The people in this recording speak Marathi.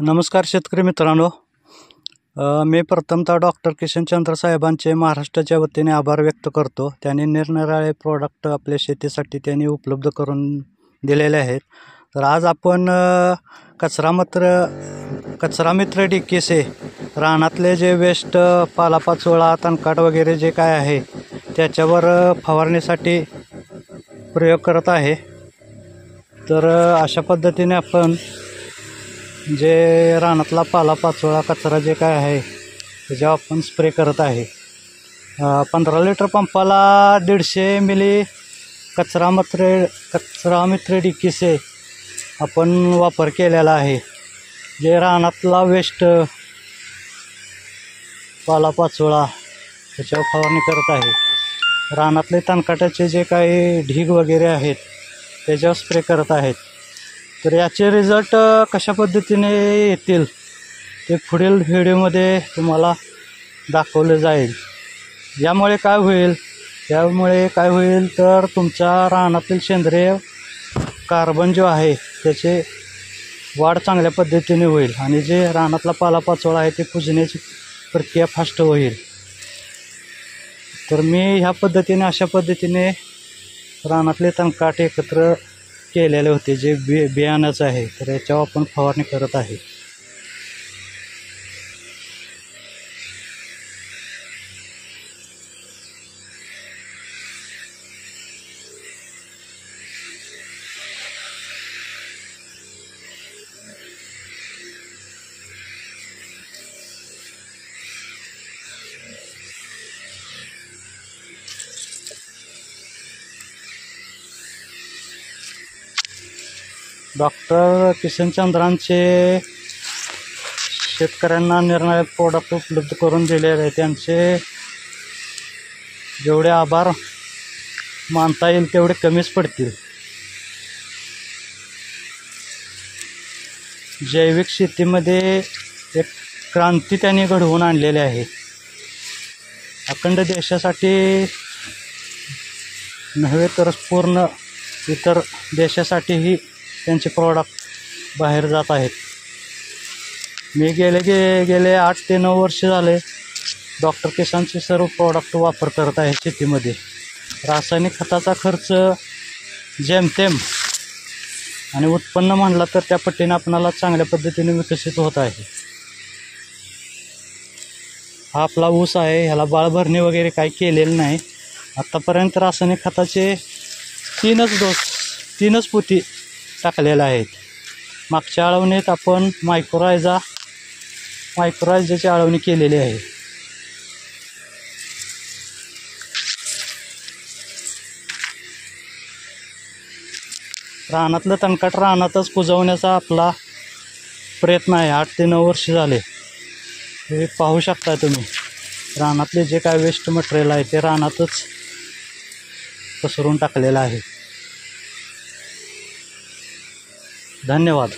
नमस्कार शेतकरी मित्रांनो, मी प्रथमतः डॉक्टर किशनचंद्र साहेबांचे महाराष्ट्राच्या वतीने आभार व्यक्त करतो। त्यांनी निरनिराळे प्रोडक्ट आपल्या शेतीसाठी त्यांनी उपलब्ध करून दिलेले आहेत। तर आज आपण कचरा मित्र DKC रानातले जे वेस्ट पालापाचोळा तणकाट वगैरे जे काय आहे त्याच्यावर फवारणीसाठी प्रयोग करत आहे। तर अशा पद्धतीने आपण जे रानातला पालापाचोळा कचरा जे काय आहे त्याच्यावर आपण स्प्रे करत आहे। 15 लिटर पंपाला 150 मिली कचरा मित्र DKC आपण वापर केलेला आहे। जे रानातला वेस्ट पालापाचोळा त्याच्यावर फवारणी करत आहे। रानातले तणकाटाचे जे काही ढीग वगैरे आहेत त्याच्यावर स्प्रे करत आहेत। तर याचे रिझल्ट कशा पद्धतीने येतील ते पुढील व्हिडिओमध्ये तुम्हाला दाखवले जाईल। यामुळे काय होईल तर तुमच्या रानातील सेंद्रिय कार्बन जो आहे त्याचे वाढ चांगल्या पद्धतीने होईल आणि जे रानातला पालापाचोळा आहे ते कुजण्याची प्रक्रिया फास्ट होईल। तर मी अशा पद्धतीने रानातले तणकाट एकत्र केलेले होते जे बियाणाचं आहे, तर याच्यावर आपण फवारणी करत आहे। डॉक्टर किशनचंद्रांचे शेतकऱ्यांना निरनिराळे प्रोडक्ट उपलब्ध करून दिलेले आहे। त्यांचे जेवढे आभार मानता येईल तेवढे कमीच पडतील। जैविक शेतीमध्ये एक क्रांती त्यांनी घडवून आणलेली आहे। अखंड देशासाठी नव्हे तर पूर्ण इतर देशासाठीही त्यांचे प्रोडक्ट बाहेर जात आहेत। मी गेले 8 ते 9 वर्ष झाले डॉक्टर किशनचे सर्व प्रोडक्ट वापर करत आहे शेतीमध्ये। रासायनिक खताचा खर्च जेमतेम आणि उत्पन्न म्हणलं तर त्या पटीने आपणाला चांगल्या पद्धतीने विकसित होत आहे। हा आपला ऊस आहे, ह्याला बाळ भरणी वगैरे काही केलेलं नाही। आत्तापर्यंत रासायनिक खताचे 3च पोती टाकलेल्या आहेत। मागच्या आळवणीत आपण मायक्रोरायझाची आळवणी केलेली आहे। रानातलं तणकाट रानातच कुजवण्याचा आपला प्रयत्न आहे। 8 ते 9 वर्ष झाले। हे पाहू शकता तुम्ही, रानातले जे काय वेस्ट मटेरियल आहे ते रानातच पसरून टाकलेलं आहे। धन्यवाद।